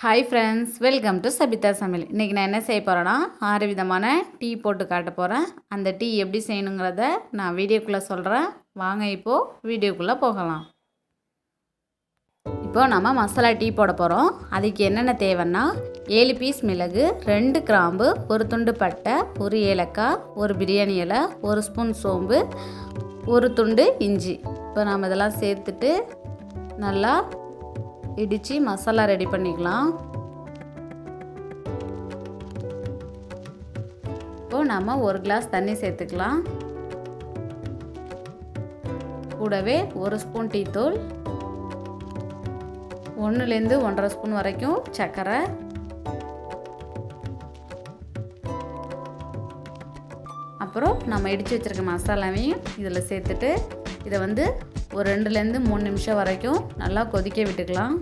Hi friends, welcome to Sabitha சமையல். இன்றைக்கி நான் என்ன செய்ய போகிறேன்னா 6 விதமான டீ போட்டு காட்ட போகிறேன். அந்த டீ எப்படி செய்யணுங்கிறத நான் வீடியோக்குள்ளே சொல்கிறேன். வாங்க இப்போது வீடியோக்குள்ளே போகலாம். இப்போது நம்ம மசாலா டீ போட போகிறோம். அதுக்கு என்னென்ன தேவைன்னா 7 பீஸ் மிளகு, 2 கிராம்பு, 1 துண்டு பட்டை, 1 ஏலக்காய், 1 பிரியாணி இலை, 1 ஸ்பூன் சோம்பு, 1 துண்டு இஞ்சி. இப்போ நம்ம இதெல்லாம் சேர்த்துட்டு நல்லா இடித்து மசாலா ரெடி பண்ணிக்கலாம். இப்போது நம்ம 1 கிளாஸ் தண்ணி சேர்த்துக்கலாம். கூடவே 1 ஸ்பூன் டீ தூள், 1லேருந்து 1.5 ஸ்பூன் வரைக்கும் சர்க்கரை, அப்புறம் நம்ம இடித்து வச்சுருக்க மசாலாவையும் இதில் சேர்த்துட்டு இதை ஒரு 2லேருந்து 3 நிமிஷம் வரைக்கும் நல்லா கொதிக்க விட்டுக்கலாம்.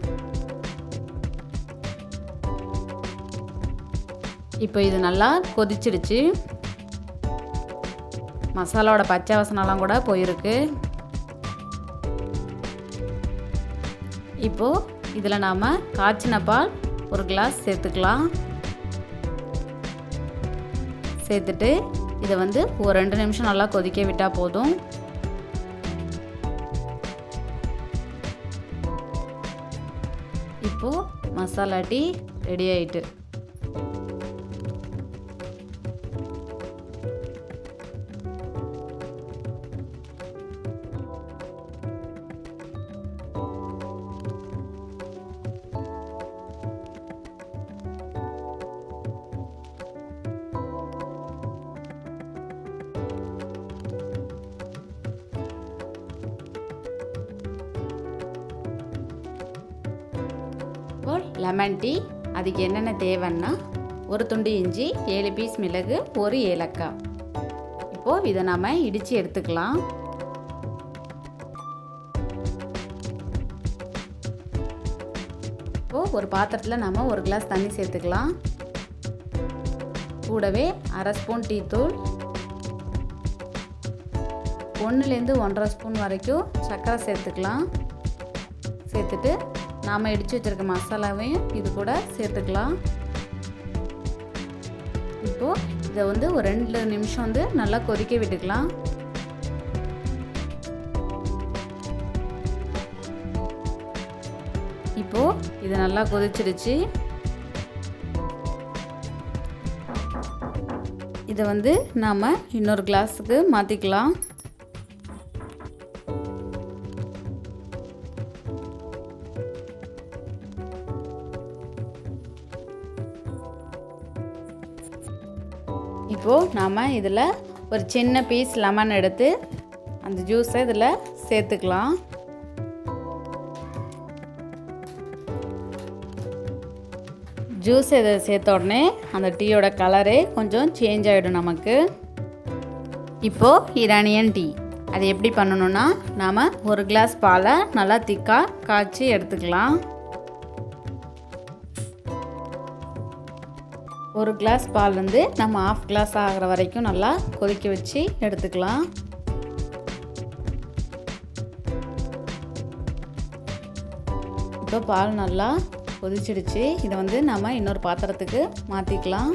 இப்போ இது நல்லா கொதிச்சிடுச்சு. மசாலாவோட பச்சை வாசனைலாம் கூட போயிருக்கு. இப்போது இதில் நாம் காய்ச்சின பால் 1 கிளாஸ் சேர்த்துக்கலாம். சேர்த்துட்டு இதை ஒரு 2 நிமிஷம் நல்லா கொதிக்க விட்டால் போதும். இப்போது மசாலா டீ ரெடி ஆயிட்டு. லெமன் டீ அதுக்கு என்னென்ன தேவைன்னா 1 துண்டு இஞ்சி, 7 பீஸ் மிளகு, 1 ஏலக்காய். இப்போது இதை நாம் இடித்து எடுத்துக்கலாம். இப்போது ஒரு பாத்திரத்தில் நாம் 1 கிளாஸ் தண்ணி சேர்த்துக்கலாம். கூடவே 1/2 ஸ்பூன் டீ தூள், 1லேருந்து 1.5 ஸ்பூன் வரைக்கும் சர்க்கரை சேர்த்துக்கலாம். சேர்த்துட்டு நாம் இடித்து வச்சுருக்க மசாலாவையும் இது கூட சேர்த்துக்கலாம். இப்போது இதை ஒரு 2 நிமிஷம் நல்லா கொதிக்க விட்டுக்கலாம். இப்போது இது நல்லா கொதிச்சிடுச்சு. இதை நாம் இன்னொரு கிளாஸுக்கு மாற்றிக்கலாம். இப்போது நாம் இதில் ஒரு சின்ன பீஸ் லெமன் எடுத்து அந்த ஜூஸை இதில் சேர்த்துக்கலாம். ஜூஸ் இதை சேர்த்த உடனே அந்த டீயோட கலரே கொஞ்சம் சேஞ்ச் ஆகிடும் நமக்கு. இப்போது ஈரானியன் டீ அது எப்படி பண்ணணுன்னா நாம் 1 கிளாஸ் பாலை நல்லா திக்காக காய்ச்சி எடுத்துக்கலாம். 1 கிளாஸ் பால் நம்ம 1/2 கிளாஸ் ஆகிற வரைக்கும் நல்லா கொதிக்க வச்சு எடுத்துக்கலாம். இப்போ பால் நல்லா கொதிச்சிடுச்சு. இதை நம்ம இன்னொரு பாத்திரத்துக்கு மாற்றிக்கலாம்.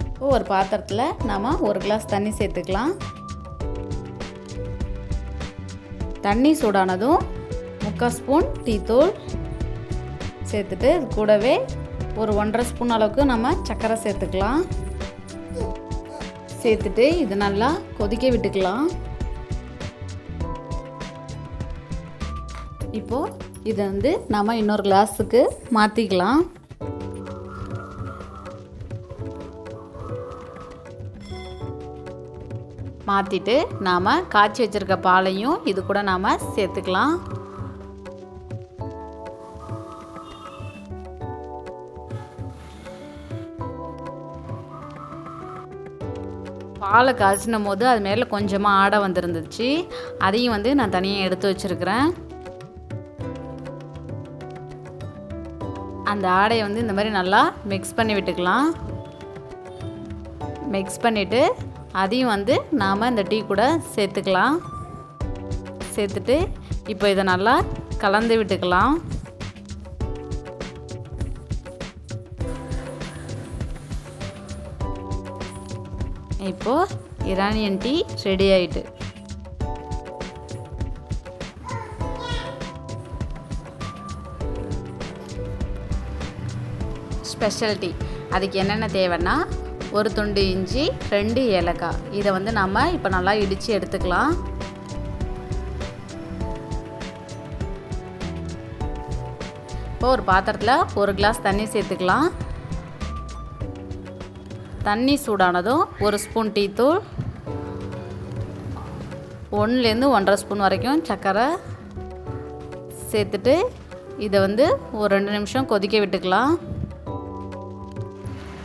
இப்போ ஒரு பாத்திரத்தில் நாம் 1 கிளாஸ் தண்ணி சேர்த்துக்கலாம். தண்ணி சூடானதும் 3/4 ஸ்பூன் டீ தூள் சேர்த்துட்டு இது கூடவே ஒரு 1.5 ஸ்பூன் அளவுக்கு நம்ம சர்க்கரை சேர்த்துக்கலாம். சேர்த்துட்டு இது நல்லா கொதிக்க விட்டுக்கலாம். இப்போது இதை நம்ம இன்னொரு கிளாஸுக்கு மாற்றிக்கலாம். மாற்றிட்டு நாம் காய்ச்சி வச்சுருக்க பாலையும் இது கூட நாம் சேர்த்துக்கலாம். பாலை காய்ச்சினும் போது அது மேலே கொஞ்சமாக ஆடை வந்துருந்துச்சு. அதையும் நான் தனியாக எடுத்து வச்சுருக்கிறேன். அந்த ஆடையை இந்த மாதிரி நல்லா மிக்ஸ் பண்ணி விட்டுக்கலாம். மிக்ஸ் பண்ணிவிட்டு அதையும் நாம் இந்த டீ கூட சேர்த்துக்கலாம். சேர்த்துட்டு இப்போ இதை நல்லா கலந்து விட்டுக்கலாம். இப்போது இரானியன் டீ ரெடி ஆகிட்டு. ஸ்பெஷல் டீ அதுக்கு என்னென்ன தேவைன்னா ஒரு துண்டு இஞ்சி, 2 ஏலக்காய். இதை வந்து நம்ம இப்போ நல்லா இடித்து எடுத்துக்கலாம். இப்போ ஒரு பாத்திரத்தில் 1 கிளாஸ் தண்ணி சேர்த்துக்கலாம். தண்ணி சூடானதும் 1 ஸ்பூன் டீத்தூள், 1லேருந்து 1.5 ஸ்பூன் வரைக்கும் சர்க்கரை சேர்த்துட்டு இதை வந்து ஒரு 2 நிமிஷம் கொதிக்க விட்டுக்கலாம்.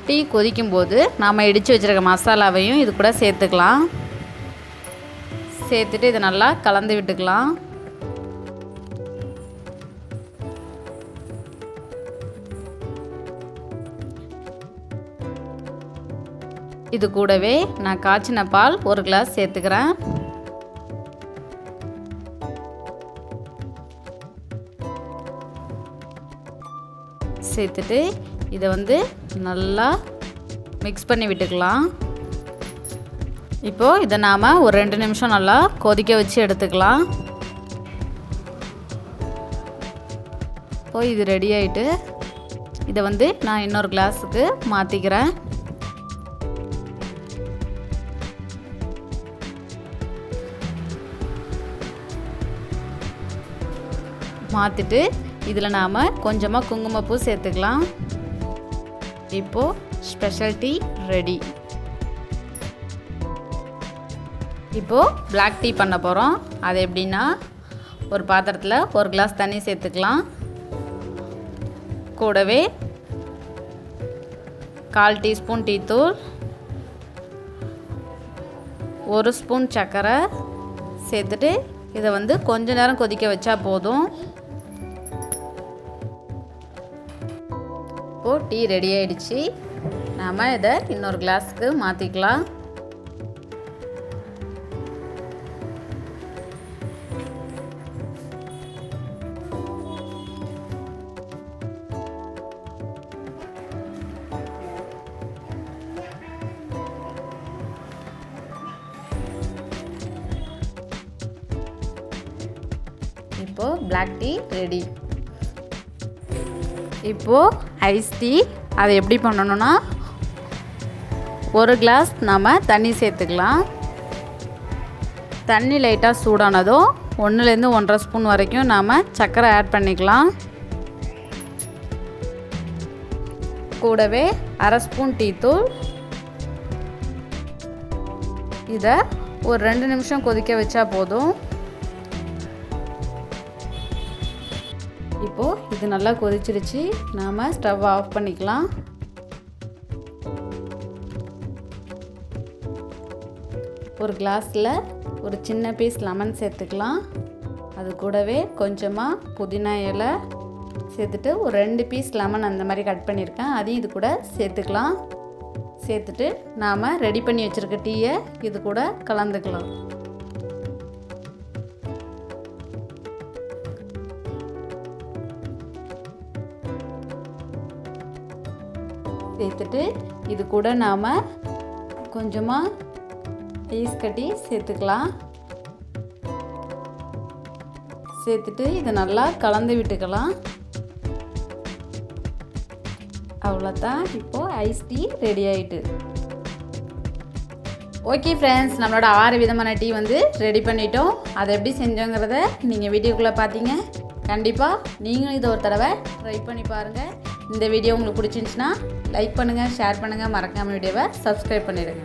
டீ கொதிக்கும்போது நாம் இடித்து வச்சுருக்க மசாலாவையும் இது கூட சேர்த்துக்கலாம். சேர்த்துட்டு இதை நல்லா கலந்து விட்டுக்கலாம். இது கூடவே நான் காய்ச்சின பால் 1 கிளாஸ் சேர்த்துக்கிறேன். சேர்த்துட்டு இதை வந்து நல்லா மிக்ஸ் பண்ணி விட்டுக்கலாம். இப்போது இதை நாம் ஒரு 2 நிமிஷம் நல்லா கொதிக்க வச்சு எடுத்துக்கலாம். இப்போது இது ரெடி ஆகிட்டு இதை வந்து நான் இன்னொரு கிளாஸுக்கு மாற்றிக்கிறேன். மாற்றிட்டு இதில் நாம் கொஞ்சமாக குங்குமப்பூ சேர்த்துக்கலாம். இப்போது ஸ்பெஷல் டீ ரெடி. இப்போது பிளாக் டீ பண்ண போகிறோம். அது எப்படின்னா ஒரு பாத்திரத்தில் 1 கிளாஸ் தண்ணி சேர்த்துக்கலாம். கூடவே 1/4 டீஸ்பூன் டீத்தூள், 1 ஸ்பூன் சர்க்கரை சேர்த்துட்டு இதை வந்து கொஞ்ச நேரம் கொதிக்க வச்சா போதும். இப்போது டீ ரெடி ஆகிடுச்சு. நாம் இதை இன்னொரு கிளாஸுக்கு மாற்றிக்கலாம். இப்போது பிளாக் டீ ரெடி. இப்போது ஐஸ் டீ அதை எப்படி பண்ணணும்னா 1 கிளாஸ் நாம் தண்ணி சேர்த்துக்கலாம். தண்ணி லைட்டாக சூடானதும் 1லேருந்து 1.5 ஸ்பூன் வரைக்கும் நாம் சர்க்கரை ஆட் பண்ணிக்கலாம். கூடவே 1/2 ஸ்பூன் டீத்தூள். இதை ஒரு 2 நிமிஷம் கொதிக்க வச்சா போதும். இப்போது இது நல்லா கொதிச்சிருச்சு. நாம் ஸ்டவ் ஆஃப் பண்ணிக்கலாம். ஒரு கிளாஸில் ஒரு சின்ன பீஸ் லெமன் சேர்த்துக்கலாம். அது கூடவே கொஞ்சமாக புதினா இலை சேர்த்துட்டு ஒரு 2 பீஸ் லெமன் அந்த மாதிரி கட் பண்ணியிருக்கேன். அதையும் இது கூட சேர்த்துக்கலாம். சேர்த்துட்டு நாம் ரெடி பண்ணி வச்சுருக்க டீயை இது கூட கலந்துக்கலாம். சேர்த்துட்டு இது கூட நாம் கொஞ்சமாக ஐஸ் கட்டி சேர்த்துக்கலாம். சேர்த்துட்டு இதை நல்லா கலந்து விட்டுக்கலாம். அவ்வளோதான். இப்போது ஐஸ் டீ ரெடி ஆகிட்டு. ஓகே ஃப்ரெண்ட்ஸ், நம்மளோட 6 விதமான டீ வந்து ரெடி பண்ணிட்டோம். அதை எப்படி செஞ்சோங்கிறத நீங்கள் வீடியோக்குள்ளே பார்த்தீங்க. கண்டிப்பாக நீங்களும் இதை ஒரு தடவை ட்ரை பண்ணி பாருங்கள். இந்த வீடியோ உங்களுக்கு பிடிச்சிருந்துச்சுன்னா லைக் பண்ணுங்கள், ஷேர் பண்ணுங்கள், மறக்காமல் வீடியோவை சப்ஸ்கிரைப் பண்ணிடுங்க.